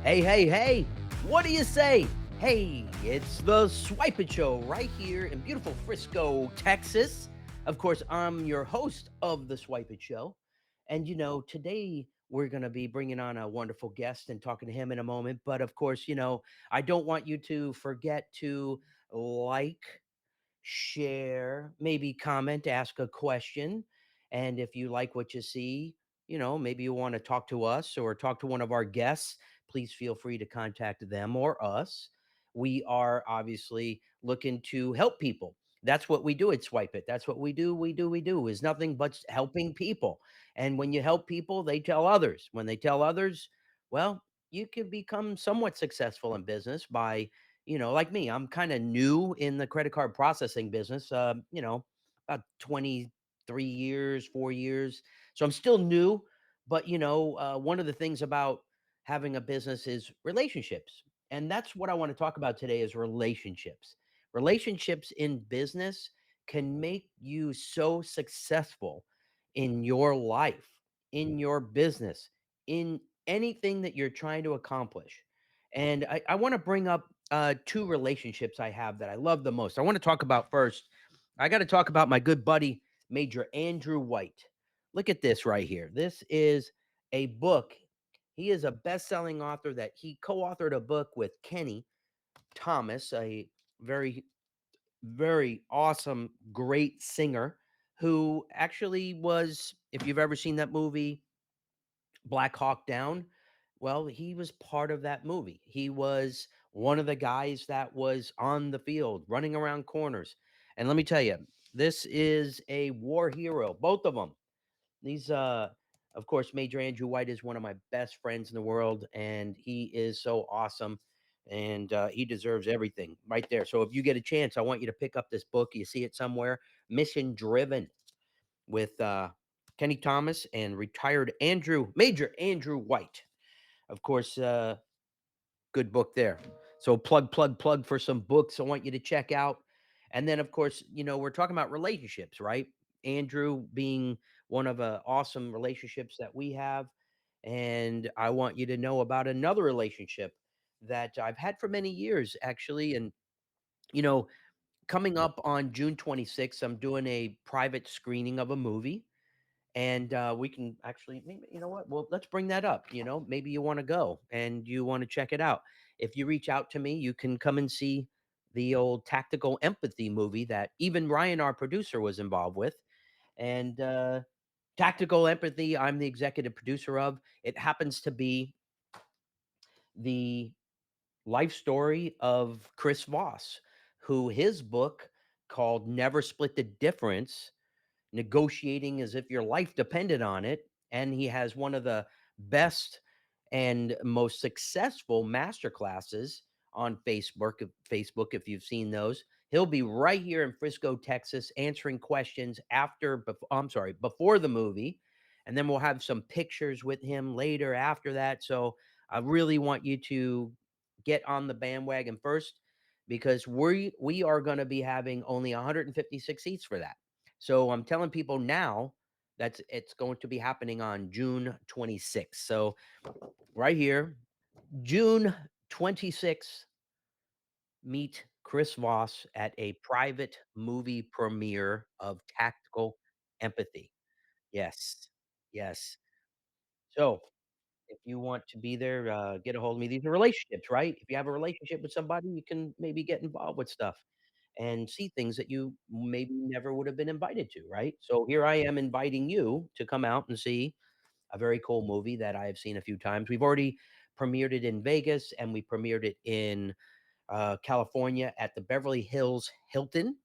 Hey, hey, hey, what do you say? Hey, it's the Swypit Show right here in beautiful Frisco, Texas. Of course, I'm your host of the Swypit Show. And, today we're going to be bringing on a wonderful guest and talking to him in a moment. But of course, I don't want you to forget to like, share, maybe comment, ask a question. And if you like what you see, maybe you want to talk to us or talk to one of our guests, please feel free to contact them or us. We are obviously looking to help people. That's what we do at Swipe It. That's what we do is nothing but helping people. And when you help people, they tell others. When they tell others, well, you can become somewhat successful in business by like me, I'm kind of new in the credit card processing business. About 23 years, 4 years. So I'm still new. But, one of the things about having a business is relationships. And that's what I want to talk about today is relationships. Relationships in business can make you so successful in your life, in your business, in anything that you're trying to accomplish. And I want to bring up two relationships I have that I love the most. I want to talk about first. I got to talk about my good buddy, Major Andrew White. Look at this right here. This is a book. He is a best-selling author that he co-authored a book with Kenny Thomas, a very, very awesome, great singer who actually was, if you've ever seen that movie, Black Hawk Down, well, he was part of that movie. He was one of the guys that was on the field running around corners. And let me tell you, this is a war hero, both of them. These of course Major Andrew White is one of my best friends in the world and he is so awesome and he deserves everything right there. So if you get a chance, I want you to pick up this book. You see it somewhere, Mission Driven with Kenny Thomas and retired Major Andrew White. Of course, good book there. So plug for some books I want you to check out. And then, of course, we're talking about relationships, right? Andrew being one of the awesome relationships that we have. And I want you to know about another relationship that I've had for many years, actually. And, you know, coming up on June 26th, I'm doing a private screening of a movie and we can actually maybe you know what, well, let's bring that up. Maybe you want to go and you want to check it out. If you reach out to me, you can come and see the old Tactical Empathy movie that even Ryan, our producer, was involved with. And Tactical Empathy, I'm the executive producer of. It happens to be the life story of Chris Voss, who his book called Never Split the Difference, negotiating as if your life depended on it. And he has one of the best and most successful master classes on Facebook, if you've seen those. He'll be right here in Frisco, Texas, answering questions I'm sorry, before the movie. And then we'll have some pictures with him later after that. So I really want you to get on the bandwagon first because we are going to be having only 156 seats for that. So I'm telling people now that it's going to be happening on June 26th. So right here, June 26th, meet Chris Voss at a private movie premiere of Tactical Empathy. Yes. Yes. So if you want to be there, get a hold of me. These are relationships, right? If you have a relationship with somebody, you can maybe get involved with stuff and see things that you maybe never would have been invited to, right? So here I am inviting you to come out and see a very cool movie that I have seen a few times. We've already premiered it in Vegas and we premiered it in California at the Beverly Hills Hilton.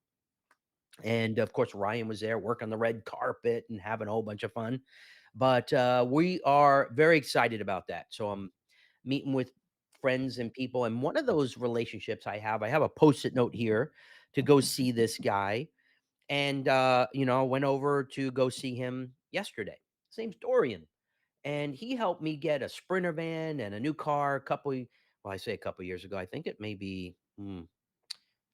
And of course, Ryan was there working the red carpet and having a whole bunch of fun. But we are very excited about that. So I'm meeting with friends and people. And one of those relationships I have a post it note here to go see this guy. And, I went over to go see him yesterday. His name's Dorian. And he helped me get a Sprinter van and a new car well, I say a couple years ago. I think it may be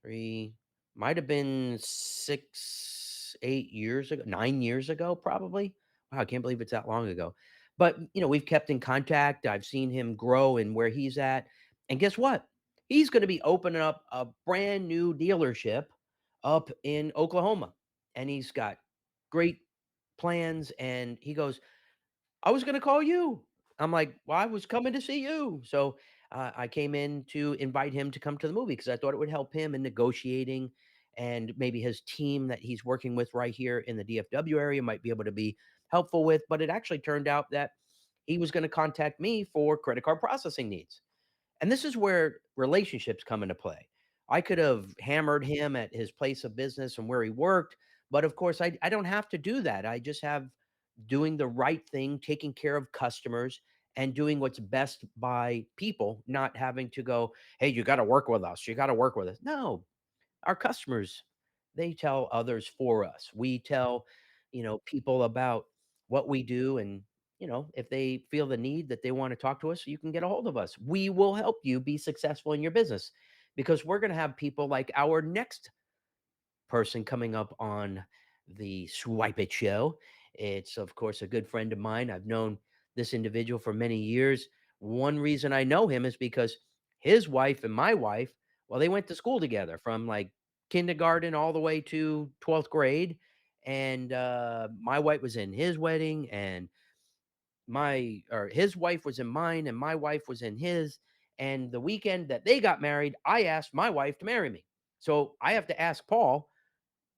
3, might have been 6, 8 years ago, 9 years ago, probably. Wow, I can't believe it's that long ago. But, we've kept in contact. I've seen him grow and where he's at. And guess what? He's going to be opening up a brand new dealership up in Oklahoma. And he's got great plans. And he goes, I was going to call you. I'm like, well, I was coming to see you. So I came in to invite him to come to the movie because I thought it would help him in negotiating, and maybe his team that he's working with right here in the DFW area might be able to be helpful with. But it actually turned out that he was going to contact me for credit card processing needs. And this is where relationships come into play. I could have hammered him at his place of business and where he worked, but of course, I don't have to do that. I just have doing the right thing, taking care of customers, and doing what's best by people, not having to go, hey, you got to work with us. You got to work with us. No, our customers, they tell others for us. We tell, people about what we do, and if they feel the need that they want to talk to us, you can get a hold of us. We will help you be successful in your business, because we're going to have people like our next person coming up on the Swypit Show. It's, of course, a good friend of mine. I've known this individual for many years. One reason I know him is because his wife and my wife, well, they went to school together from like kindergarten all the way to 12th grade. And my wife was in his wedding, and his wife was in mine, and my wife was in his. And the weekend that they got married, I asked my wife to marry me. So I have to ask Paul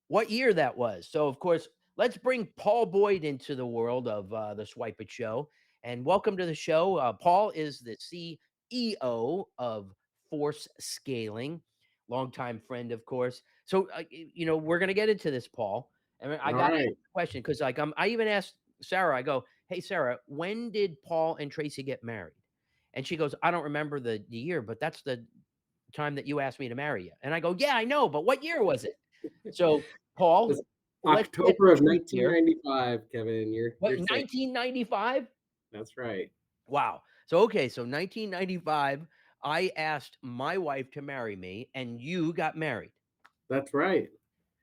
what year that was. So, of course, let's bring Paul Boyd into the world of the Swypit Show. And welcome to the show. Paul is the CEO of Force Scaling, longtime friend, of course. So, we're going to get into this, Paul. And I All got to ask right. a question because, like, I even asked Sarah, I go, hey, Sarah, when did Paul and Tracy get married? And she goes, I don't remember the year, but that's the time that you asked me to marry you. And I go, yeah, I know, but what year was it? So, It's Paul, let's get October the of truth here. 1995, Kevin. You're What, safe. 1995? That's right. Wow. So, okay, so 1995, I asked my wife to marry me, and you got married. That's right.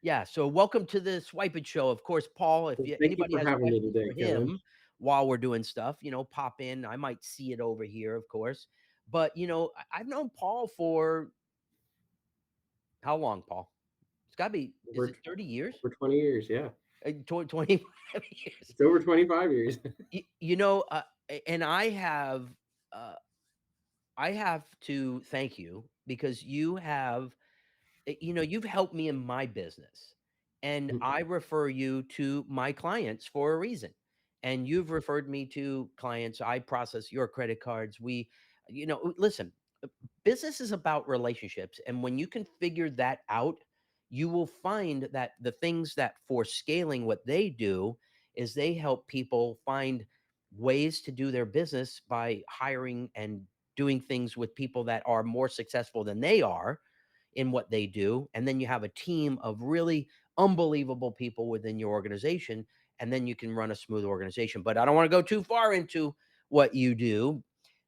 Yeah. So, welcome to the Swypit Show. Of course, Paul, if Well, thank you anybody for has having me questions today, for Kevin. him while we're doing stuff, pop in. I might see it over here, of course. But, I've known Paul for how long, Paul? It's got to be, is Over it 30 years? over 20 years. Yeah, 25 years. it's over 25 years. And uh, I have to thank you because you've helped me in my business, and I refer you to my clients for a reason. And you've referred me to clients. I process your credit cards. Listen, business is about relationships. And when you can figure that out, you will find that the things that for scaling what they do is they help people find ways to do their business by hiring and doing things with people that are more successful than they are in what they do. And then you have a team of really unbelievable people within your organization. And then you can run a smooth organization. But I don't want to go too far into what you do.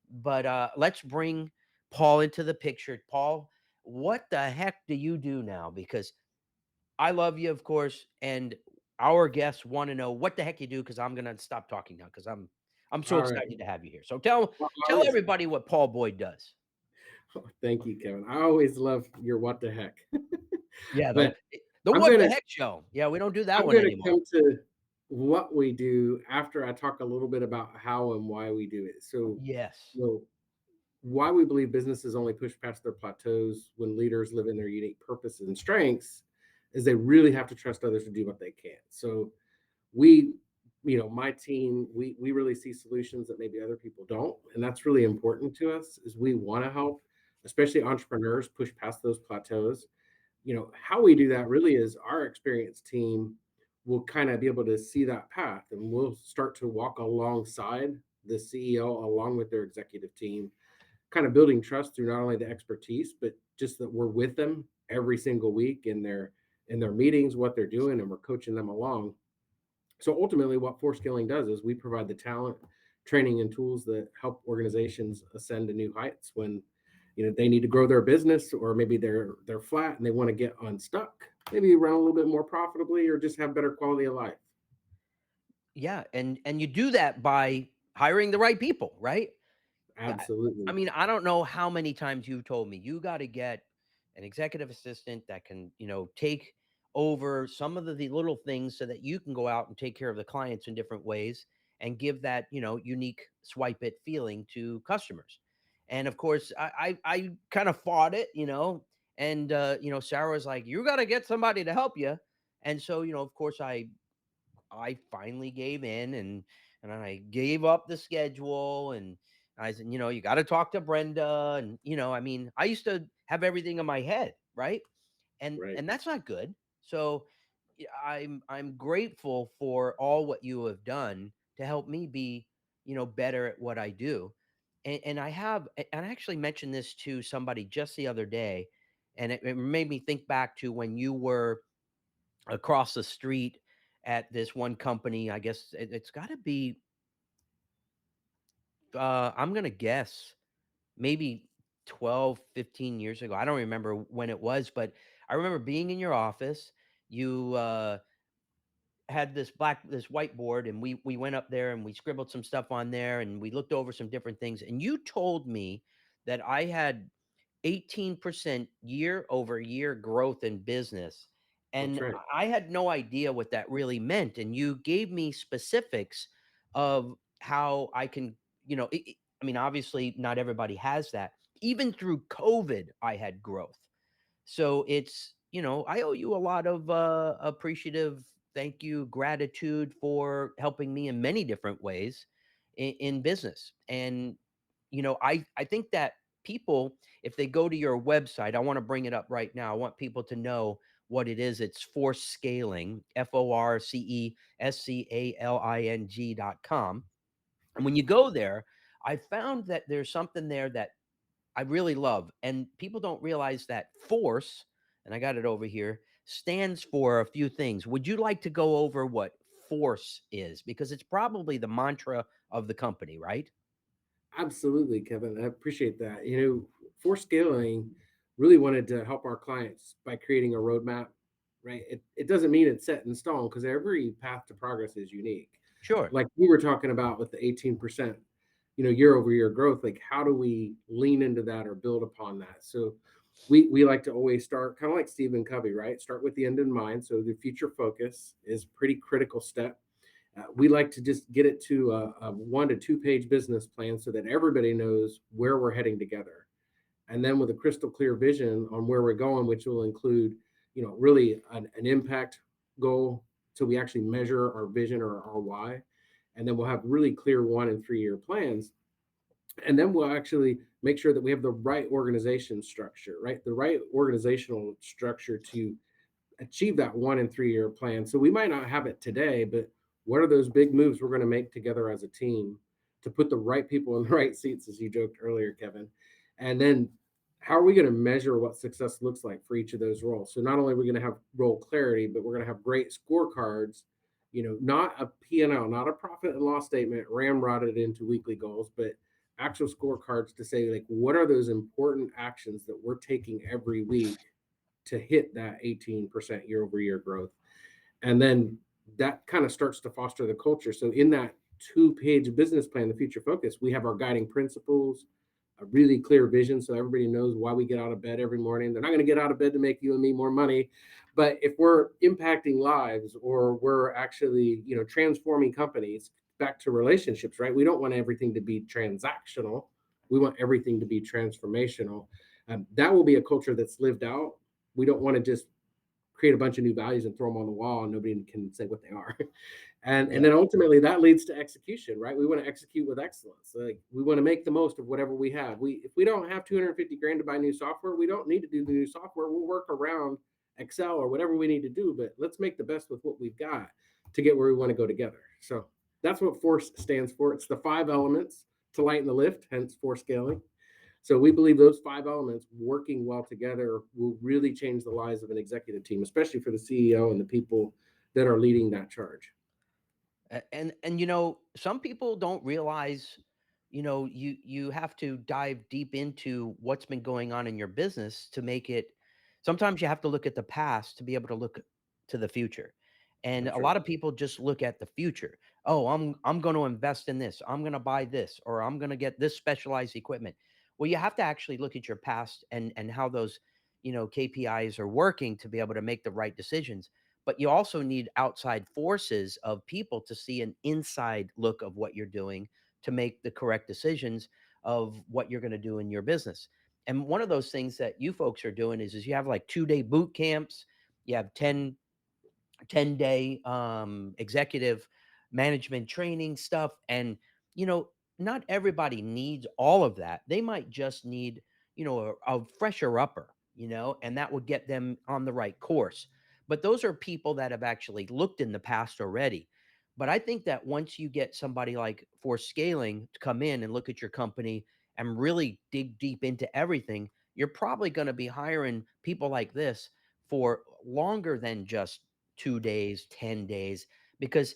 But let's bring Paul into the picture. Paul, what the heck do you do now? Because I love you, of course, and our guests want to know what the heck you do. Because I'm gonna stop talking now because I'm so All right. excited to have you here. So tell Always, everybody what Paul Boyd does. thank you, Kevin. I always love your what the heck. Yeah, But the I'm what the gonna heck show. Yeah, we don't do that I'm one gonna anymore. come to what we do after I talk a little bit about how and why we do it. So, Yes. you know, why we believe businesses only push past their plateaus when leaders live in their unique purposes and strengths is they really have to trust others to do what they can. So we, my team, we really see solutions that maybe other people don't. And that's really important to us is we want to help, especially entrepreneurs push past those plateaus. How we do that really is our experienced team will kind of be able to see that path and we'll start to walk alongside the CEO along with their executive team, kind of building trust through not only the expertise, but just that we're with them every single week in their meetings, what they're doing, and we're coaching them along. So ultimately, what Force Scaling does is we provide the talent, training, and tools that help organizations ascend to new heights when they need to grow their business, or maybe they're flat and they want to get unstuck, maybe run a little bit more profitably, or just have better quality of life. Yeah, and you do that by hiring the right people, right? Yeah, I Absolutely. mean, I don't know how many times you've told me you got to get an executive assistant that can, take over some of the little things so that you can go out and take care of the clients in different ways and give that, unique swipe it feeling to customers. And of course, I kind of fought it, and Sarah was like, "You got to get somebody to help you." And so, of course, I finally gave in, and I gave up the schedule, and I said, you got to talk to Brenda. And I mean, I used to have everything in my head, right? Right. And that's not good. So I'm grateful for all what you have done to help me be, better at what I do. And I actually mentioned this to somebody just the other day, and it made me think back to when you were across the street at this one company. I guess it's got to be, I'm going to guess, maybe 12, 15 years ago. I don't remember when it was, but I remember being in your office. You had this whiteboard, and we went up there and we scribbled some stuff on there, and we looked over some different things, and you told me that I had 18% year over year growth in business. That's And right. I had no idea what that really meant. And you gave me specifics of how I can, I mean, obviously, not everybody has that. Even through COVID, I had growth. So it's, I owe you a lot of appreciative thank you, gratitude for helping me in many different ways in business. And, I think that people, if they go to your website, I want to bring it up right now. I want people to know what it is. It's Force Scaling, FORCESCALING.com. And when you go there, I found that there's something there that I really love. And people don't realize that force, and I got it over here, stands for a few things. Would you like to go over what force is? Because it's probably the mantra of the company, right? Absolutely, Kevin. I appreciate that. For scaling, really wanted to help our clients by creating a roadmap, right? It doesn't mean it's set in stone because every path to progress is unique. Sure. Like we were talking about with the 18%, year over year growth, like how do we lean into that or build upon that? So we like to always start kind of like Stephen Covey, right? Start with the end in mind. So the future focus is pretty critical step. We like to just get it to a 1 to 2 page business plan so that everybody knows where we're heading together. And then with a crystal clear vision on where we're going, which will include, really an impact goal. So we actually measure our vision or our why. And then we'll have really clear 1 and 3 year plans. And then we'll actually make sure that we have the right organization structure, right? The right organizational structure to achieve that 1 and 3 year plan. So we might not have it today, but what are those big moves we're going to make together as a team to put the right people in the right seats, as you joked earlier, Kevin? And then how are we going to measure what success looks like for each of those roles? So not only are we going to have role clarity, but we're going to have great scorecards, not a P&L, not a profit and loss statement ramrodded into weekly goals, but actual scorecards to say, like, what are those important actions that we're taking every week to hit that 18% year over year growth. And then that kind of starts to foster the culture. So in that 2 page business plan, the future focus, we have our guiding principles, a really clear vision so everybody knows why we get out of bed every morning. They're not going to get out of bed to make you and me more money, but if we're impacting lives or we're actually, transforming companies, back to relationships, right? We don't want everything to be transactional. We want everything to be transformational. That will be a culture that's lived out. We don't want to just create a bunch of new values and throw them on the wall and nobody can say what they are. And Yeah. then ultimately that leads to execution, right? We want to execute with excellence. Like we want to make the most of whatever we have. If we don't have 250 grand to buy new software, we don't need to do the new software. We'll work around Excel or whatever we need to do, but let's make the best with what we've got to get where we want to go together. So that's what FORCE stands for. It's the 5 elements to lighten the lift, hence FORCE scaling. So we believe those 5 elements working well together will really change the lives of an executive team, especially for the CEO and the people that are leading that charge. And some people don't realize, you have to dive deep into what's been going on in your business to make it. Sometimes you have to look at the past to be able to look to the future. And That's a right. lot of people just look at the future. Oh, I'm going to invest in this. I'm going to buy this, or I'm going to get this specialized equipment. Well, you have to actually look at your past and how those, KPIs are working to be able to make the right decisions. But you also need outside forces of people to see an inside look of what you're doing to make the correct decisions of what you're going to do in your business. And one of those things that you folks are doing is you have like 2-day boot camps, you have 10-day executive management training stuff. And, you know, not everybody needs all of that. They might just need, a fresher upper, and that would get them on the right course. But those are people that have actually looked in the past already. But I think that once you get somebody like for scaling to come in and look at your company and really dig deep into everything, you're probably going to be hiring people like this for longer than just 2 days, 10 days, because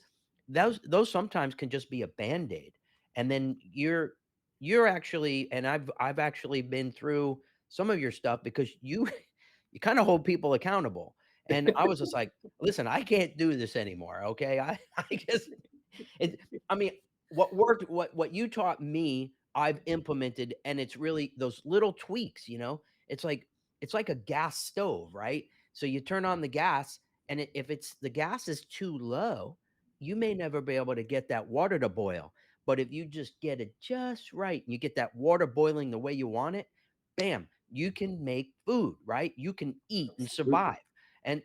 those sometimes can just be a band-aid. And then you're actually, and I've actually been through some of your stuff because you you kind of hold people accountable. And I was just like, listen, I can't do this anymore. Okay. I guess it, I mean, what worked, what you taught me, I've implemented, and it's really those little tweaks. It's like a gas stove, right? So you turn on the gas, and if it's the gas is too low, you may never be able to get that water to boil. But if you just get it just right, and you get that water boiling the way you want it, bam, you can make food, right? You can eat and Absolutely. survive. And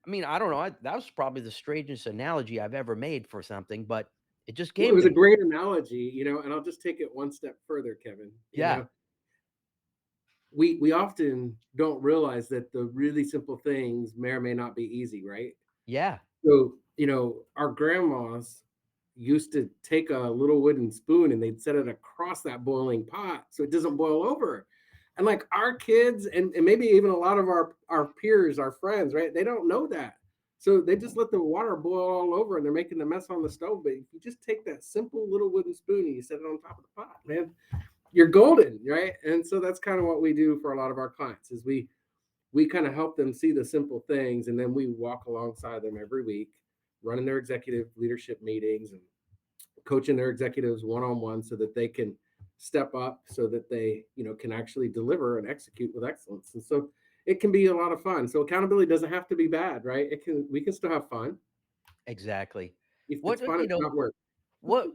I mean, I don't know. That was probably the strangest analogy I've ever made for something, but it just Well, it came was to a me. great analogy, and I'll just take it one step further, Kevin. Yeah. We often don't realize that the really simple things may or may not be easy, right? Yeah. So, our grandmas used to take a little wooden spoon and they'd set it across that boiling pot so it doesn't boil over. And like our kids and maybe even a lot of our peers, our friends, right? They don't know that. So they just let the water boil all over and they're making the mess on the stove. But if you just take that simple little wooden spoon and you set it on top of the pot, man, you're golden, right? And so that's kind of what we do for a lot of our clients is we kind of help them see the simple things and then we walk alongside them every week running their executive leadership meetings and coaching their executives one-on-one so that they can step up so that they can actually deliver and execute with excellence. And so it can be a lot of fun. So accountability doesn't have to be bad, right? We can still have fun. Exactly. If What it's fun, it's not work. what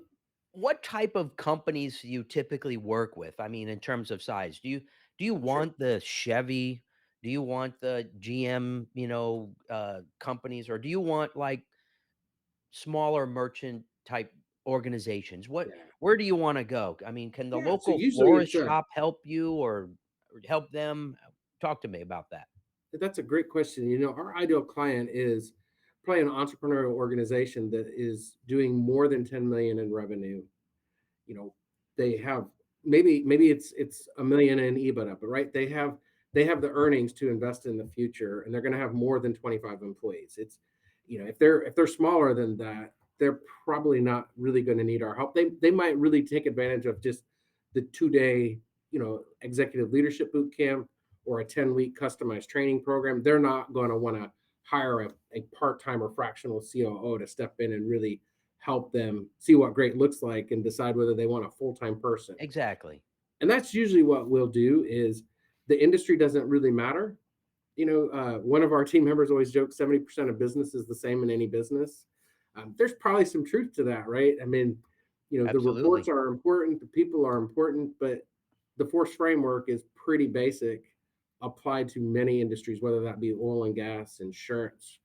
what type of companies do you typically work with? I mean, in terms of size, do you Sure. want the Chevy? Do you want the GM, companies, or do you want like smaller merchant type organizations? Yeah. Where do you want to go? I mean, can the Yeah. So local usually florist it's shop help you or help them? Talk to me about that. that's a great question. Our ideal client is probably an entrepreneurial organization that is doing more than 10 million in revenue. You know, they have maybe it's a million in EBITDA, but right, they have the earnings to invest in the future, and they're going to have more than 25 employees. It's if they're smaller than that, they're probably not really going to need our help. They might really take advantage of just the 2 day executive leadership boot camp or a 10-week customized training program. They're not going to want to hire a part-time or fractional COO to step in and really help them see what great looks like and decide whether they want a full-time person. Exactly. And that's usually what we'll do is the industry doesn't really matter. One of our team members always jokes 70% of business is the same in any business. There's probably some truth to that, right? I mean, the reports Absolutely. are important, the people are important, but the force framework is pretty basic applied to many industries, whether that be oil and gas, insurance,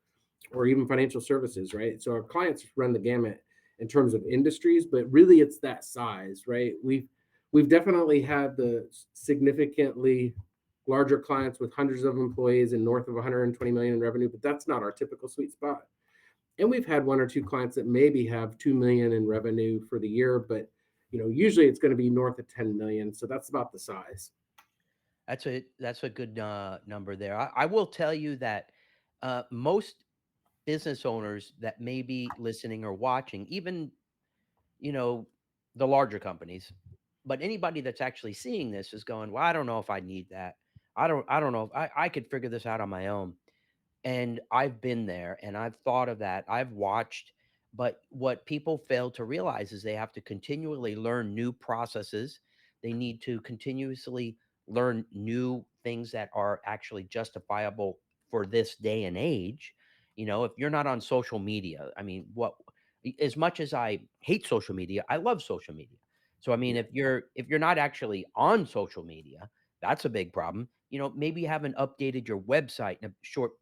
or even financial services, right? So our clients run the gamut in terms of industries, but really it's that size, right? We've definitely had the significantly larger clients with hundreds of employees and north of 120 million in revenue, but that's not our typical sweet spot. And we've had one or two clients that maybe have 2 million in revenue for the year, but usually it's going to be north of 10 million. So that's about the size. That's a good number there. I will tell you that most business owners that may be listening or watching, even you know the larger companies, but anybody that's actually seeing this is going, "Well, I don't know if I need that. I don't know if I could figure this out on my own." And I've been there and I've thought of that. I've watched, but what people fail to realize is they have to continually learn new processes. They need to continuously learn new things that are actually justifiable for this day and age. If you're not on social media, I mean, as much as I hate social media, I love social media. So I mean, Yeah. if you're not actually on social media, that's a big problem. Maybe you haven't updated your website in a short,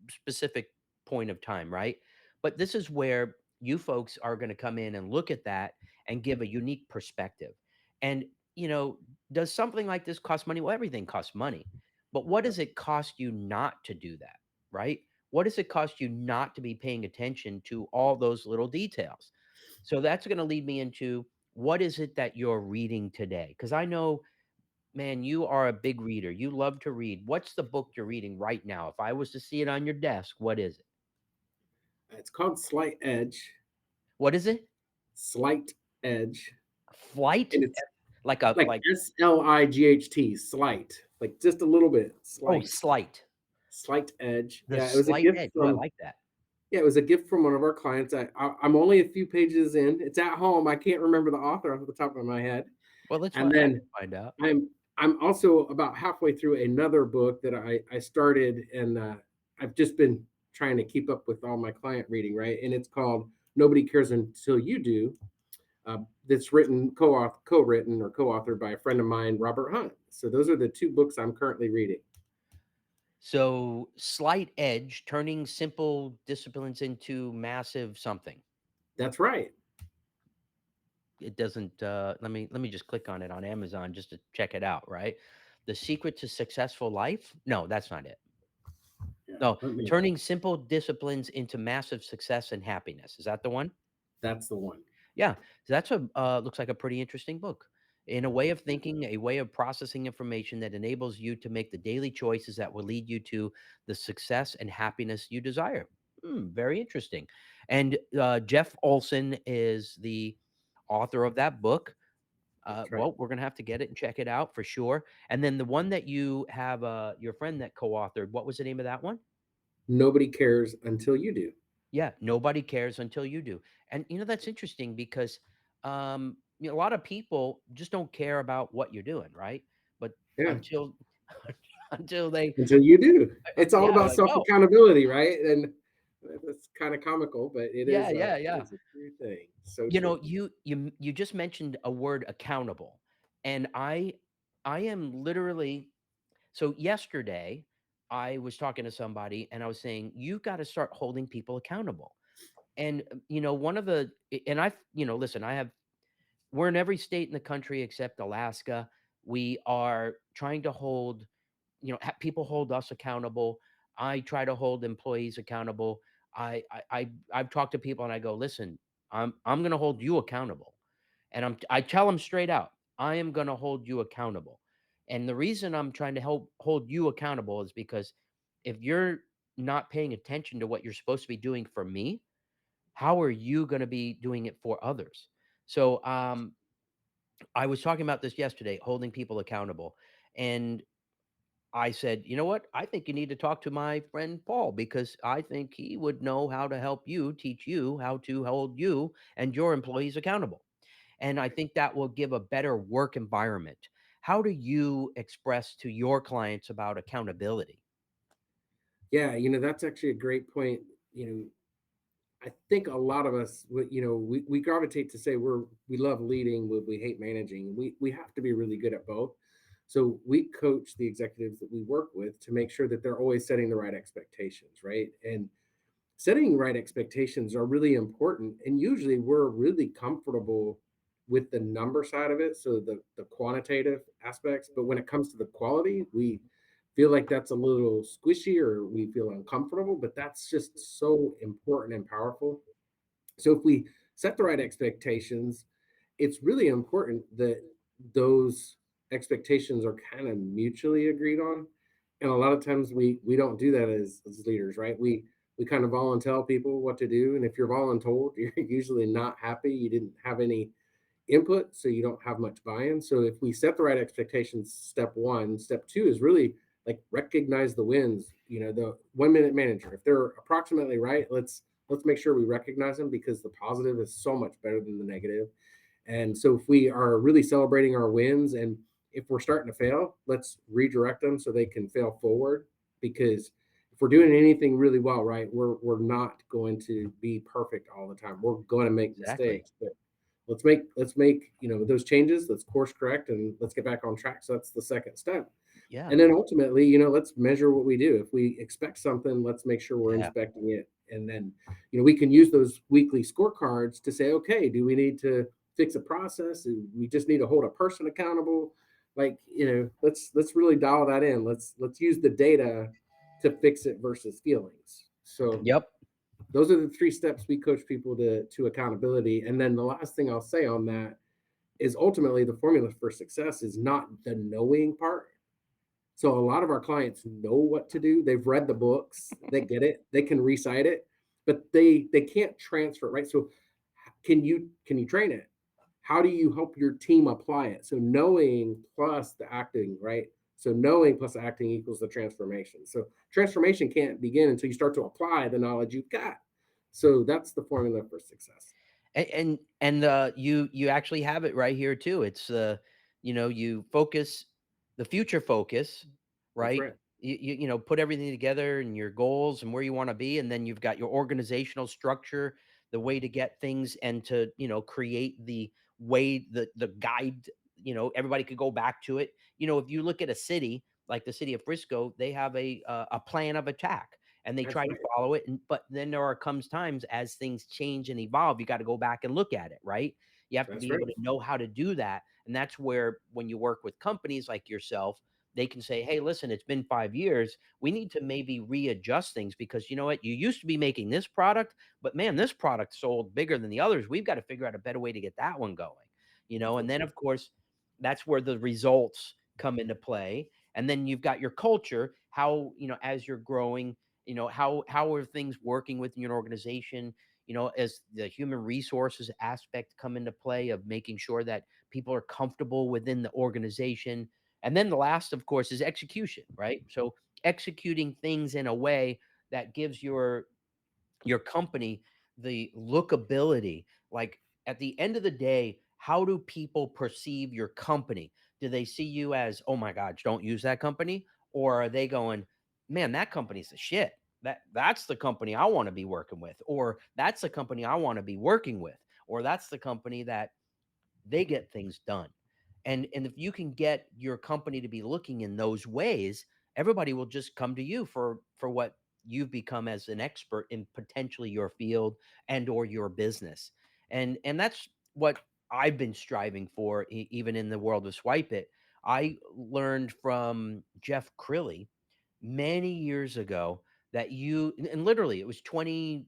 specific point of time, right? But this is where you folks are going to come in and look at that and give a unique perspective. And, you know, does something like this cost money? Well, everything costs money. But what Yep. does it cost you not to do that, right? What does it cost you not to be paying attention to all those little details? So that's going to lead me into what is it that you're reading today? Because I know, man, you are a big reader. You love to read. What's the book you're reading right now? If I was to see it on your desk, what is it? It's called Slight Edge. What is it? Slight Edge. Flight? And it's Like a like like SLIGHT, slight, like just a little bit, oh, slight, slight. slight edge. The Yeah, it was a slight gift edge. Oh, I from like that. yeah, it was a gift from one of our clients. I'm only a few pages in. It's at home. I can't remember the author off the top of my head. Well, And I then can find out. I'm also about halfway through another book that I started, and I've just been trying to keep up with all my client reading, right? And it's called Nobody Cares Until You Do. That's written co-written or co-authored by a friend of mine, Robert Hunt. So those are the two books I'm currently reading. So, slight edge, turning simple disciplines into massive something. That's right. It doesn't let me just click on it on Amazon just to check it out, right? The secret to successful life? No, that's not it. Yeah, No, let me. turning simple disciplines into massive success and happiness. Is that the one? That's the one. Yeah, that's a looks like a pretty interesting book. In a way of thinking, a way of processing information that enables you to make the daily choices that will lead you to the success and happiness you desire. Very interesting. And Jeff Olson is the author of that book. That's right. Well, we're gonna have to get it and check it out for sure. And then the one that you have, your friend that co-authored. What was the name of that one? Nobody cares until you do. Yeah, nobody cares until you do. And that's interesting because a lot of people just don't care about what you're doing, right? But Yeah, until until they until you do. It's all yeah, about like, self oh, accountability, right? And that's kind of comical, but yeah, yeah, it yeah. is a true thing. So true. You just mentioned a word accountable. And I am literally so yesterday I was talking to somebody and I was saying you got to start holding people accountable. And one of the and I listen, we're in every state in the country except Alaska. We are trying to hold, people hold us accountable. I try to hold employees accountable. I've talked to people and I go, listen, I'm going to hold you accountable, and I tell them straight out, I am going to hold you accountable. And the reason I'm trying to help hold you accountable is because if you're not paying attention to what you're supposed to be doing for me, how are you going to be doing it for others? So, I was talking about this yesterday, holding people accountable. And I said, you know what? I think you need to talk to my friend Paul because I think he would know how to help you, teach you how to hold you and your employees accountable. And I think that will give a better work environment. How do you express to your clients about accountability? Yeah, that's actually a great point. I think a lot of us, we gravitate to say we love leading, we hate managing. We have to be really good at both. So we coach the executives that we work with to make sure that they're always setting the right expectations, right? And setting right expectations are really important. And usually we're really comfortable with the number side of it, so the quantitative aspects. But when it comes to the quality, we feel like that's a little squishy or we feel uncomfortable. But that's just so important and powerful. So if we set the right expectations, it's really important that those expectations are kind of mutually agreed on. And a lot of times we don't do that as leaders, right? We kind of volunteer people what to do. And if you're voluntold, you're usually not happy. You didn't have any input, so you don't have much buy-in. So if we set the right expectations, step one, step two is really like recognize the wins. the 1 minute manager, if they're approximately right, let's make sure we recognize them, because the positive is so much better than the negative. And so if we are really celebrating our wins, and if we're starting to fail, let's redirect them so they can fail forward. Because if we're doing anything really well, right, we're not going to be perfect all the time. We're going to make Exactly. mistakes, but let's make those changes. Let's course correct, and let's get back on track. So that's the second step. Yeah. And then ultimately, let's measure what we do. If we expect something, let's make sure we're Yeah. inspecting it. And then, we can use those weekly scorecards to say, okay, do we need to fix a process? Do we just need to hold a person accountable? Like, let's really dial that in. Let's use the data to fix it versus feelings. So Yep. those are the three steps we coach people to accountability. And then the last thing I'll say on that is, ultimately, the formula for success is not the knowing part. So a lot of our clients know what to do. They've read the books, they get it, they can recite it, but they can't transfer it, right? So can you train it? How do you help your team apply it? So knowing plus the acting, right? So knowing plus acting equals the transformation. So transformation can't begin until you start to apply the knowledge you've got. So that's the formula for success. And you actually have it right here too. It's you focus the future focus, That's right? right. Put everything together and your goals and where you want to be, and then you've got your organizational structure, the way to get things and to create the way, the guide. Everybody could go back to it. If you look at a city like the city of Frisco, they have a plan of attack and they That's try to right. follow it. But then comes times as things change and evolve, you got to go back and look at it, right? You have to That's be right. able to know how to do that. And that's where, when you work with companies like yourself, they can say, hey, listen, it's been 5 years. We need to maybe readjust things because you know what? You used to be making this product, but man, this product sold bigger than the others. We've got to figure out a better way to get that one going, and That's then, right. of course, that's where the results come into play. And then you've got your culture, how, as you're growing, how are things working within your organization, as the human resources aspect come into play of making sure that people are comfortable within the organization. And then the last, of course, is execution, right? So executing things in a way that gives your company the lookability. Like, at the end of the day, how do people perceive your company? Do they see you as, oh my gosh, don't use that company? Or are they going, man, that company's the shit. That's the company I want to be working with, or that's the company I want to be working with, or that's the company that they get things done. And if you can get your company to be looking in those ways, everybody will just come to you for what you've become as an expert in potentially your field and or your business. And that's what I've been striving for, even in the world of Swypit. I learned from Jeff Crilly many years ago that and literally it was 22,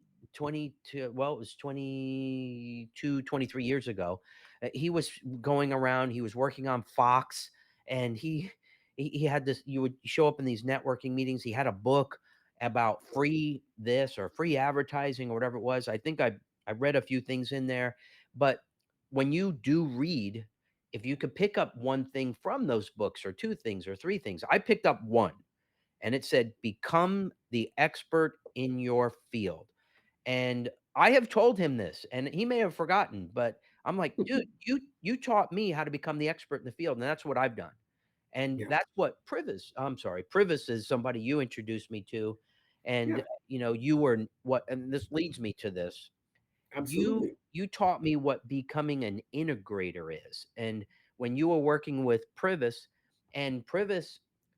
well, it was 22, 23 years ago. He was going around, he was working on Fox, and he had this. You would show up in these networking meetings. He had a book about free this or free advertising or whatever it was. I think I read a few things in there. But when you do read, if you could pick up one thing from those books, or two things or three things, I picked up one, and it said, become the expert in your field. And I have told him this, and he may have forgotten, but I'm like, dude, you taught me how to become the expert in the field, and that's what I've done. And Yeah. that's what Privis, I'm sorry, Privis is somebody you introduced me to. And Yeah. you were what, and this leads me to this. you Absolutely. you taught me what becoming an integrator is. And when you were working with Privis,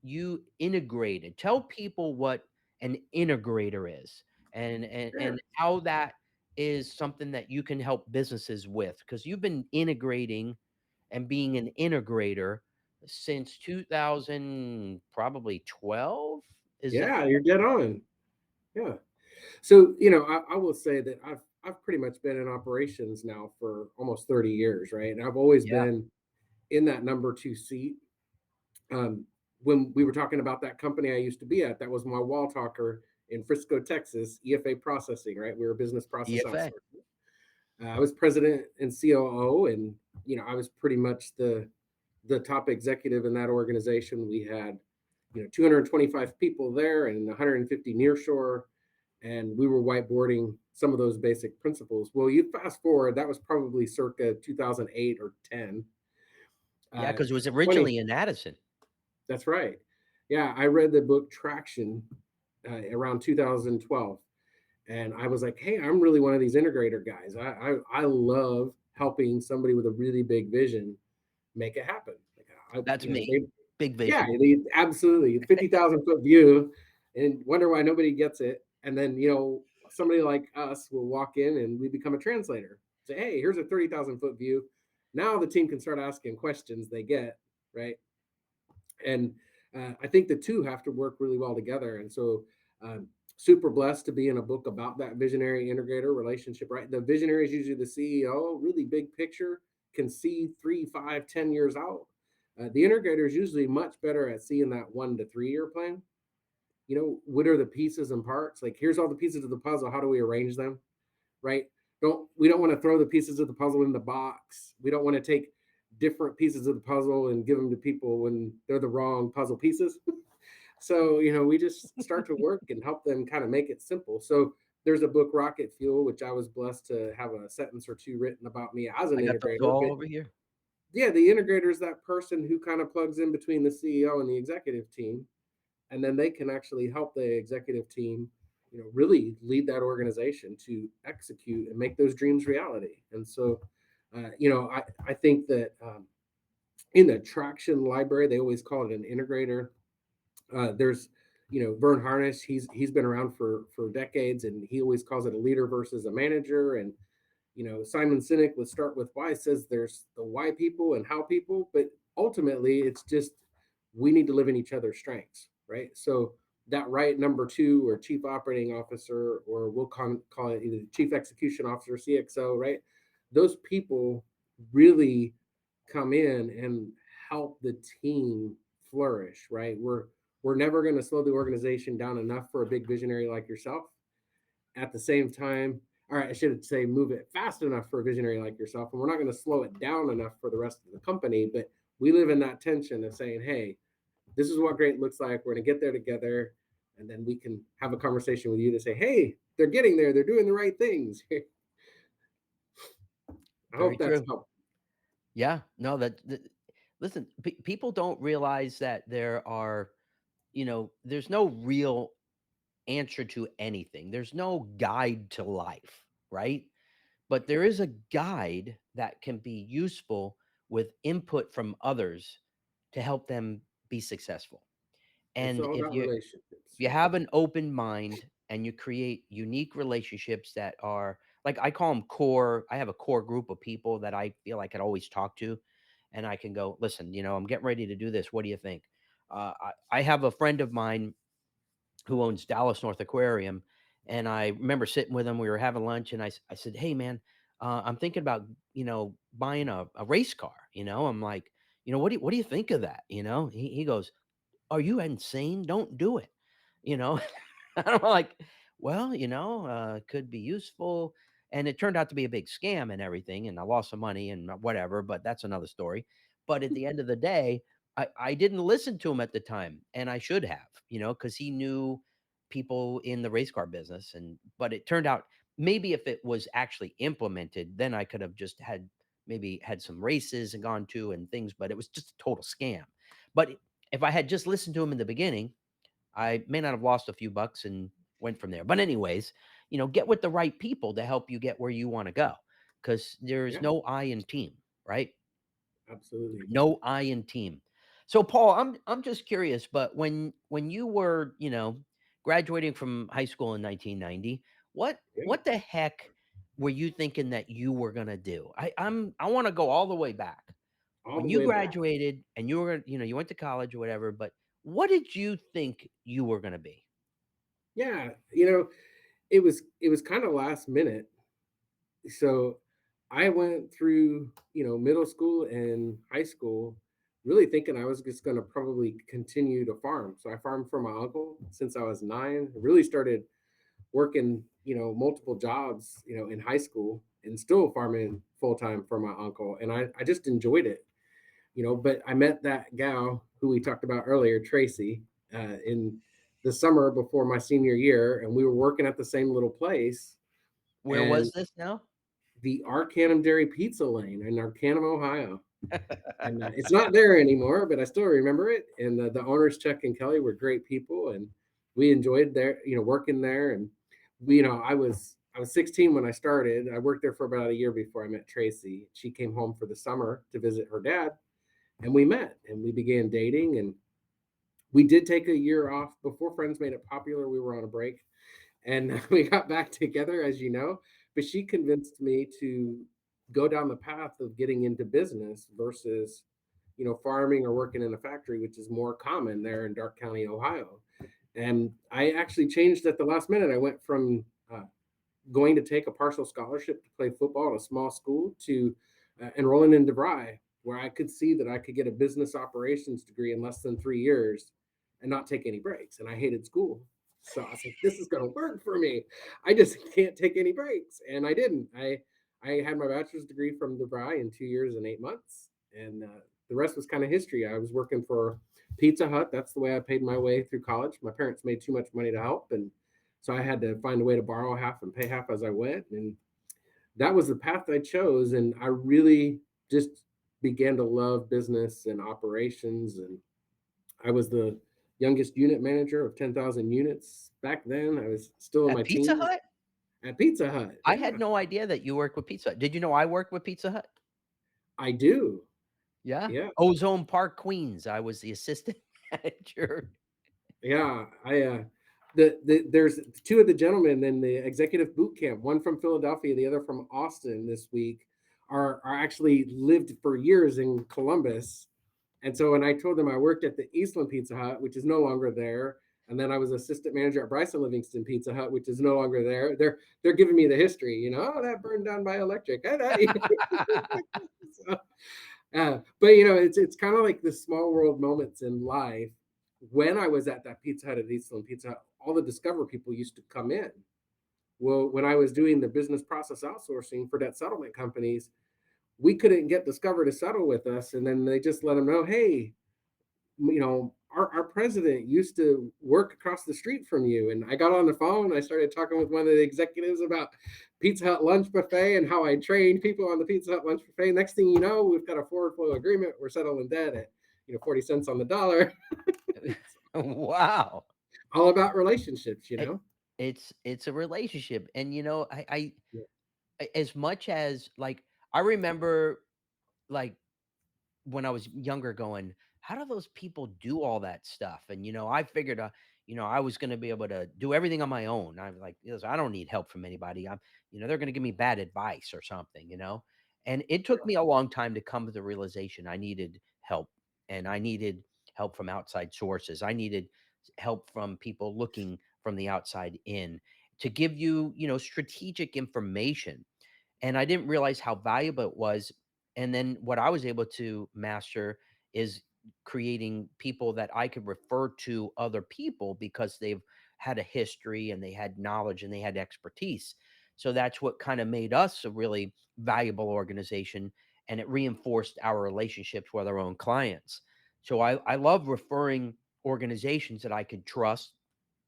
you integrated. Tell people what an integrator is, Yeah. and how that is something that you can help businesses with, because you've been integrating and being an integrator since 2000, probably 12. Is that Yeah. You're dead on. Yeah. So, I will say that I've pretty much been in operations now for almost 30 years, right? And I've always yeah, been in that number two seat. Um, when we were talking about that company I used to be at, that was my wall talker in Frisco, Texas, EFA Processing, right? We were a business process EFA. outsourcer. I was president and COO, and I was pretty much the top executive in that organization. We had 225 people there and 150 near shore, and we were whiteboarding some of those basic principles. Well, you fast forward, that was probably circa 2008 or 10. Yeah, because it was 20 originally in Addison. That's right. Yeah, I read the book Traction around 2012, and I was like, hey, I'm really one of these integrator guys. I love helping somebody with a really big vision make it happen. Like, That's me. they, Big yeah, vision. absolutely 50,000 foot view, and wonder why nobody gets it. And then somebody like us will walk in and we become a translator. Say, hey, here's a 30,000 foot view. Now the team can start asking questions they get, right? And I think the two have to work really well together. And so, super blessed to be in a book about that visionary integrator relationship. Right, the visionary is usually the CEO, really big picture, can see 3, 5, 10 years out. The integrator is usually much better at seeing that 1 to 3 year plan. What are the pieces and parts? Like, here's all the pieces of the puzzle. How do we arrange them? Right? We don't want to throw the pieces of the puzzle in the box. We don't want to take different pieces of the puzzle and give them to people when they're the wrong puzzle pieces. So, we just start to work and help them kind of make it simple. So there's a book, Rocket Fuel, which I was blessed to have a sentence or two written about me as an I got those integrator. all But over here. yeah, the integrator is that person who kind of plugs in between the CEO and the executive team, and then they can actually help the executive team really lead that organization to execute and make those dreams reality. And so I think that in the traction library they always call it an integrator. There's Vern Harnish, he's been around for decades, and he always calls it a leader versus a manager. And Simon Sinek with Start With Why says there's the why people and how people, but ultimately it's just we need to live in each other's strengths, right? So that right number two or chief operating officer, or we'll call it either chief execution officer, CXO, right? Those people really come in and help the team flourish, right? We're never going to slow the organization down enough for a big visionary like yourself. At the same time, all right, I should say move it fast enough for a visionary like yourself. And we're not going to slow it down enough for the rest of the company. But we live in that tension of saying, hey, this is what great looks like. We're going to get there together. And then we can have a conversation with you to say, hey, they're getting there. They're doing the right things. I Very hope that's true. helped. Yeah. No, listen, people don't realize that there are, there's no real answer to anything. There's no guide to life, right? But there is a guide that can be useful with input from others to help them be successful. It's And all if about you relationships. you have an open mind and you create unique relationships that are like I call them core. I have a core group of people that I feel I could always talk to, and I can go, listen, I'm getting ready to do this. What do you think? I have a friend of mine who owns Dallas North Aquarium, and I remember sitting with him. We were having lunch, and I said, hey man, I'm thinking about buying a race car. I'm like, what do you think of that? He goes, are you insane? Don't do it. You know, I'm like, well, could be useful. And it turned out to be a big scam and everything. And I lost some money and whatever, but that's another story. But at the end of the day, I didn't listen to him at the time. And I should have, because he knew people in the race car business. But it turned out maybe if it was actually implemented, then I could have just maybe had some races and gone to and things, but it was just a total scam. But if I had just listened to him in the beginning, I may not have lost a few bucks and went from there. But anyways, get with the right people to help you get where you want to go, because there's Yeah, no I in team, right? absolutely. No I in team. So Paul, I'm just curious, but when you were, graduating from high school in 1990, what Yeah, what the heck were you thinking that you were gonna do? I want to go all the way back all when the you way back. graduated and you were, you went to college or whatever, but what did you think you were going to be? Yeah, it was kind of last minute. So I went through, middle school and high school really thinking I was just going to probably continue to farm. So I farmed for my uncle since I was 9. I really started working, multiple jobs, in high school, and still farming full time for my uncle. And I just enjoyed it, but I met that gal who we talked about earlier, Tracy. in the summer before my senior year, and we were working at the same little place. Where And was this now? the Arcanum Dairy Pizza Lane in Arcanum, Ohio. And it's not there anymore, but I still remember it. And the owners, Chuck and Kelly, were great people, and we enjoyed there, working there. And I was 16 when I started. I worked there for about a year before I met Tracy. She came home for the summer to visit her dad, and we met and we began dating. And we did take a year off before Friends made it popular. We were on a break, and we got back together, as you know. But she convinced me to go down the path of getting into business versus, farming or working in a factory, which is more common there in Darke County, Ohio. And I actually changed at the last minute. I went from going to take a partial scholarship to play football at a small school to enrolling in DeVry, where I could see that I could get a business operations degree in less than 3 years and not take any breaks. And I hated school. So I was like, this is going to work for me. I just can't take any breaks. And I didn't. I had my bachelor's degree from DeVry in 2 years and 8 months. And the rest was kind of history. I was working for Pizza Hut. That's the way I paid my way through college. My parents made too much money to help. And so I had to find a way to borrow half and pay half as I went. And that was the path I chose. And I really just began to love business and operations. And I was the youngest unit manager of 10,000 units back then. I was still in At my Pizza teens Hut? at Pizza Hut. I Yeah, had no idea that you worked with Pizza Hut. Did you know I worked with Pizza Hut? I do. Yeah. Yeah. Ozone Park, Queens. I was the assistant manager. Yeah. There's two of the gentlemen in the executive boot camp, one from Philadelphia, the other from Austin this week, are actually lived for years in Columbus. And so when I told them I worked at the Eastland Pizza Hut, which is no longer there, and then I was assistant manager at Bryson Livingston Pizza Hut, which is no longer there, they're giving me the history, oh, that burned down by electric. So, but it's kind of like the small world moments in life. When I was at that Pizza Hut at Eastland Pizza Hut, all the Discover people used to come in. Well, when I was doing the business process outsourcing for debt settlement companies, we couldn't get Discover to settle with us, and then they just let them know, hey, our president used to work across the street from you. And I got on the phone. I started talking with one of the executives about Pizza Hut lunch buffet and how I trained people on the Pizza Hut lunch buffet. Next thing you know, we've got a forward flow agreement. We're settling debt at 40 cents on the dollar. Wow. All about relationships, It, it's a relationship. And Yeah. as much as like I remember like when I was younger going, how do those people do all that stuff? And I figured I was going to be able to do everything on my own. I'm like, I don't need help from anybody. They're going to give me bad advice or something. And it took me a long time to come to the realization I needed help, and I needed help from outside sources. I needed help from people looking from the outside in to give strategic information, and I didn't realize how valuable it was. And then what I was able to master is creating people that I could refer to other people because they've had a history and they had knowledge and they had expertise. So that's what kind of made us a really valuable organization, and it reinforced our relationships with our own clients. So I love referring organizations that I could trust,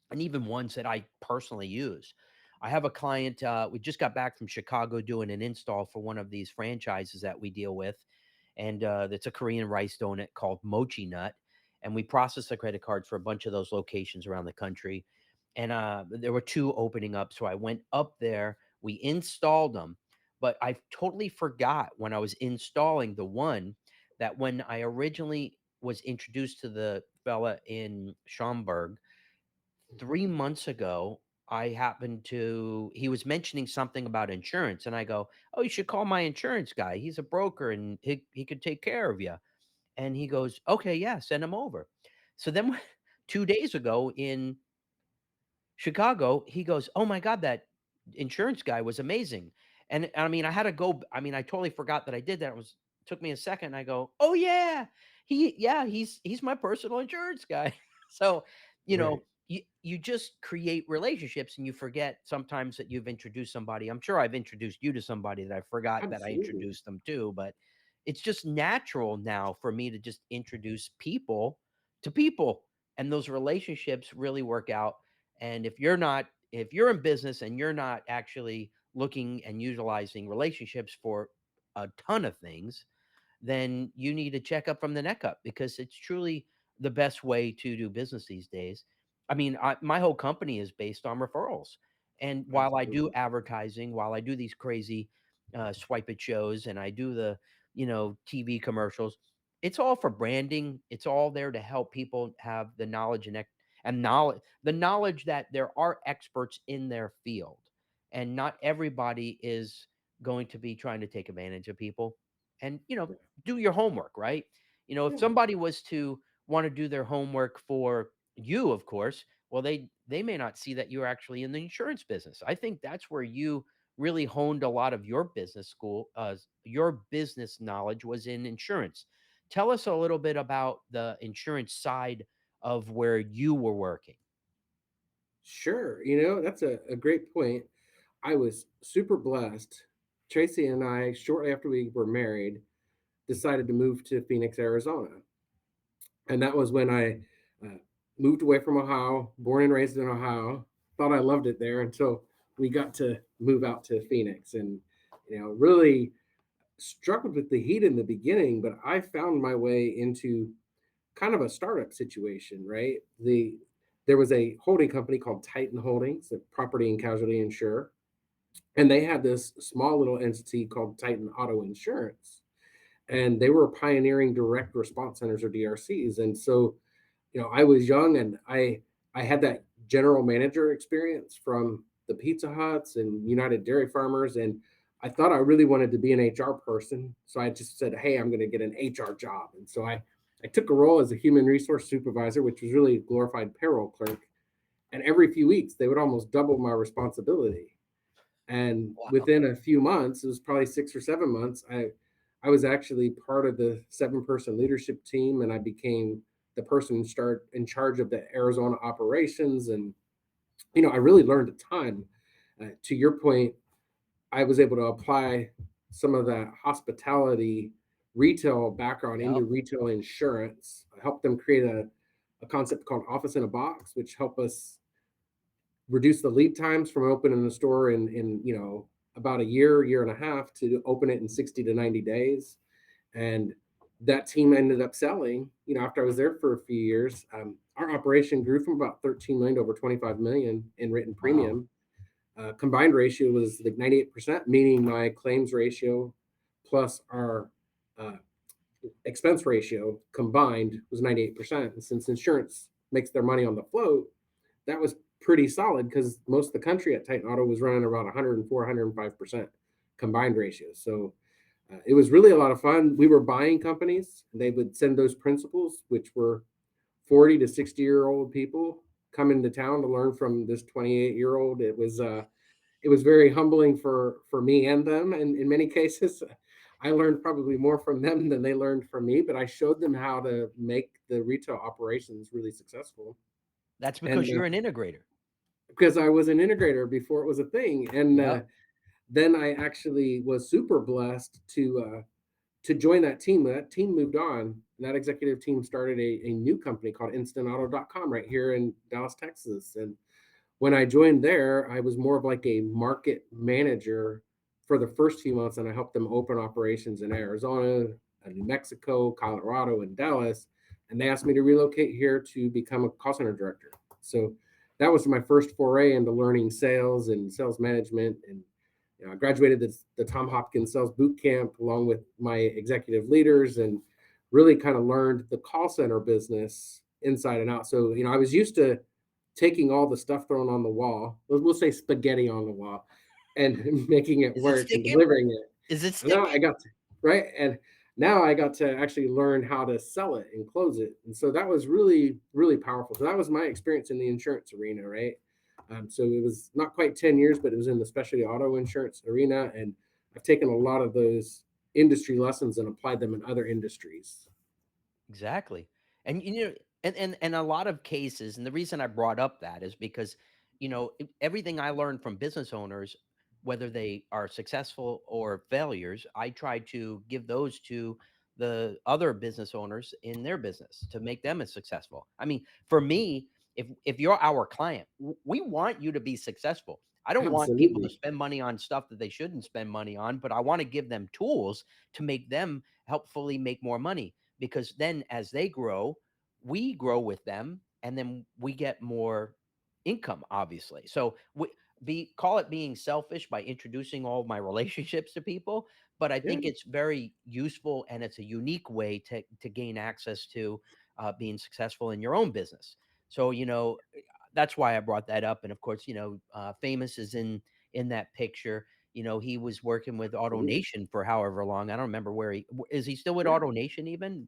and even ones that I personally use. I have a client, we just got back from Chicago doing an install for one of these franchises that we deal with. And it's a Korean rice donut called Mochi Nut. And we process the credit cards for a bunch of those locations around the country. And there were two opening up. So I went up there, we installed them. But I totally forgot when I was installing the one that when I originally was introduced to the fella in Schaumburg, 3 months ago, I happened to he was mentioning something about insurance, and I go, "Oh, you should call my insurance guy. He's a broker, and he could take care of you." And he goes, "Okay, yeah, send him over." So then 2 days ago in Chicago, he goes, "Oh my god, that insurance guy was amazing." And I mean, I had to go I mean, I totally forgot that I did that. It was took me a second. I go, "Oh yeah. He's my personal insurance guy." So, you know, Right. you just create relationships and you forget sometimes that you've introduced somebody. I'm sure I've introduced you to somebody that I forgot that I Absolutely. introduced them to, but it's just natural now for me to just introduce people to people. and those relationships really work out. And if you're in business and you're not actually looking and utilizing relationships for a ton of things, then you need to check up from the neck up, because it's truly the best way to do business these days. I mean, my whole company is based on referrals. And while I do Absolutely. advertising, while I do these crazy swipe it shows, and I do the, TV commercials, it's all for branding. It's all there to help people have the knowledge and knowledge that there are experts in their field, and not everybody is going to be trying to take advantage of people. And Yeah. do your homework, right? If Yeah. somebody was to want to do their homework for you, of course, well, they may not see that you're actually in the insurance business. I think that's where you really honed a lot of your business knowledge was in insurance. Tell us a little bit about the insurance side of where you were working. Sure. That's a great point. I was super blessed. Tracy and I, shortly after we were married, decided to move to Phoenix, Arizona. And that was when I uh, moved away from Ohio, born and raised in Ohio. Thought I loved it there until we got to move out to Phoenix, and really struggled with the heat in the beginning. But I found my way into kind of a startup situation, right? There was a holding company called Titan Holdings, a property and casualty insurer, and they had this small little entity called Titan Auto Insurance, and they were pioneering direct response centers or DRCs. And so I was young, and I had that general manager experience from the Pizza Huts and United Dairy Farmers, and I thought I really wanted to be an HR person. So I just said, "Hey, I'm going to get an HR job." And so I took a role as a human resource supervisor, which was really a glorified payroll clerk. And every few weeks, they would almost double my responsibility. And Wow. within a few months, it was probably 6 or 7 months, I was actually part of the 7-person leadership team, and I became the person in charge of the Arizona operations. And I really learned a ton. To your point, I was able to apply some of that hospitality retail background Yep. into retail insurance. I helped them create a concept called Office in a Box, which helped us reduce the lead times from opening the store in about a year and a half to open it in 60 to 90 days. And that team ended up selling. After I was there for a few years, our operation grew from about 13 million to over 25 million in written Wow. premium. Combined ratio was like 98%, meaning my claims ratio plus our uh, expense ratio combined was 98%. And since insurance makes their money on the float, that was pretty solid because most of the country at Titan Auto was running around 104, 105% combined ratios. So it was really a lot of fun. We were buying companies. They would send those principals, which were 40 to 60-year-old people, come into town to learn from this 28-year-old. It was very humbling for me and them. And in many cases, I learned probably more from them than they learned from me, but I showed them how to make the retail operations really successful. That's And because you're an integrator. because I was an integrator before it was a thing. And Yep. then I actually was super blessed to join that team. That team moved on. That executive team started a new company called instantauto.com right here in Dallas, Texas. And when I joined there, I was more of like a market manager for the first few months, and I helped them open operations in Arizona, New Mexico, Colorado, and Dallas. And they asked me to relocate here to become a call center director. So that was my first foray into learning sales and sales management. And I graduated the Tom Hopkins Sales Boot Camp along with my executive leaders, and really kind of learned the call center business inside and out. So I was used to taking all the stuff thrown on the wall, we'll say spaghetti on the wall, and making it Is it work and sticking? delivering it. Is it And now sticking? I got to, right, and now I got to actually learn how to sell it and close it, and so that was really really powerful. So that was my experience in the insurance arena, right? So it was not quite 10 years, but it was in the specialty auto insurance arena, and I've taken a lot of those industry lessons and applied them in other industries. Exactly. And and a lot of cases, and the reason I brought up that is because, everything I learned from business owners, whether they are successful or failures, I try to give those to the other business owners in their business to make them as successful. I mean, for me, if you're our client, we want you to be successful. I don't want people to Absolutely. spend money on stuff that they shouldn't spend money on, but I want to give them tools to make them helpfully make more money, because then as they grow, we grow with them, and then we get more income, obviously. So be call it being selfish by introducing all of my relationships to people, but I Yeah. think it's very useful, and it's a unique way to gain access to being successful in your own business. So that's why I brought that up. And of course, Famous is in that picture. He was working with Absolutely. AutoNation for however long. I don't remember where is he still with Yeah. AutoNation even?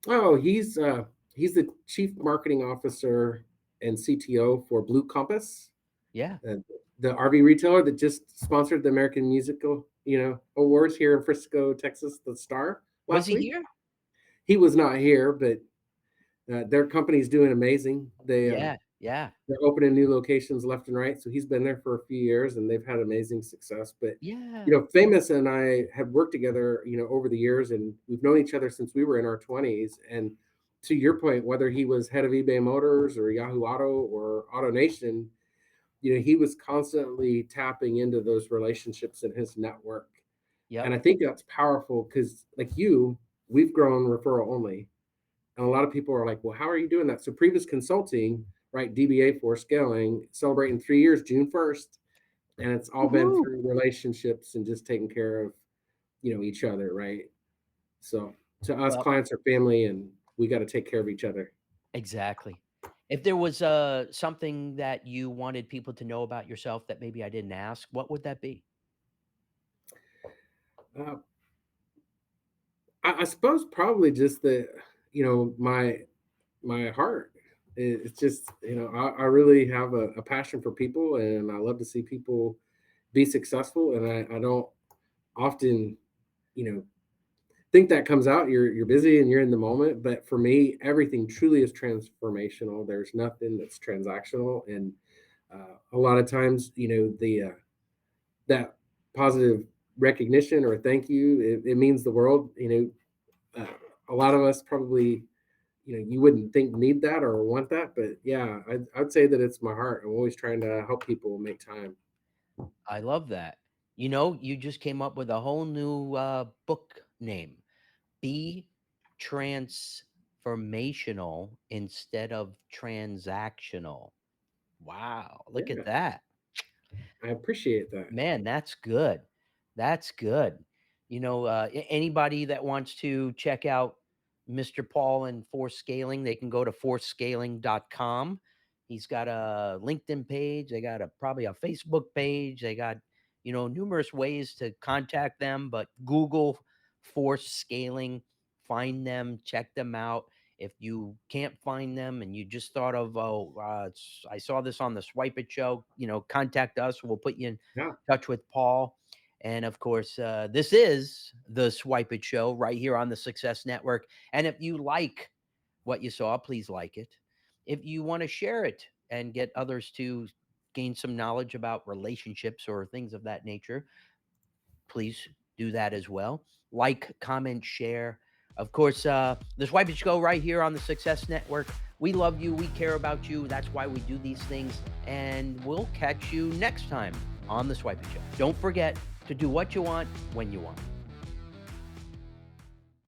Oh, he's the chief marketing officer and CTO for Blue Compass, Yeah. uh, the RV retailer that just sponsored the American Musical, awards here in Frisco, Texas, the Star Was last he week. here? He was not here, but their company's doing amazing. Yeah. Yeah. They're opening new locations left and right. So he's been there for a few years and they've had amazing success. But Yeah. Famous and I have worked together, over the years, and we've known each other since we were in our 20s. And to your point, whether he was head of eBay Motors or Yahoo Auto or AutoNation, he was constantly tapping into those relationships in his network. And Yep. I think that's powerful because, like we've grown referral only. And a lot of people are like, well, how are you doing that? So, Previous Consulting, right? DBA for scaling, celebrating 3 years, June 1st. And it's all been Woohoo. through relationships and just taking care of, each other, right? So, to us, Well, clients are family and we got to take care of each other. exactly. If there was something that you wanted people to know about yourself that maybe I didn't ask, what would that be? Uh, I suppose probably just my heart. It's just, I really have a passion for people and I love to see people be successful. And I don't often, you know, think that comes out. You're busy and you're in the moment. But for me, everything truly is transformational. There's nothing that's transactional. And a lot of times, the that positive recognition or a thank you, it means the world. A lot of us probably, you wouldn't think need that or want that, but yeah, I'd say that it's my heart. I'm always trying to help people make time. I love that. You just came up with a whole new book name. Be transformational instead of transactional. Wow, look at Yeah, that. I appreciate that. Man, that's good. That's good. Anybody that wants to check out Mr. Paul and Force Scaling, they can go to forcescaling.com. He's got a LinkedIn page. They got probably a Facebook page. They got, numerous ways to contact them, but Google Force Scaling, find them, check them out. If you can't find them and you just thought of, I saw this on the Swypit Show, contact us. We'll put you in Yeah, touch with Paul. And of course, this is the Swipe It Show right here on the Success Network. And if you like what you saw, please like it. If you want to share it and get others to gain some knowledge about relationships or things of that nature, please do that as well. Like, comment, share. Of course, the Swipe It Show right here on the Success Network. We love you. We care about you. That's why we do these things. And we'll catch you next time on the Swipe It Show. Don't forget to do what you want when you want.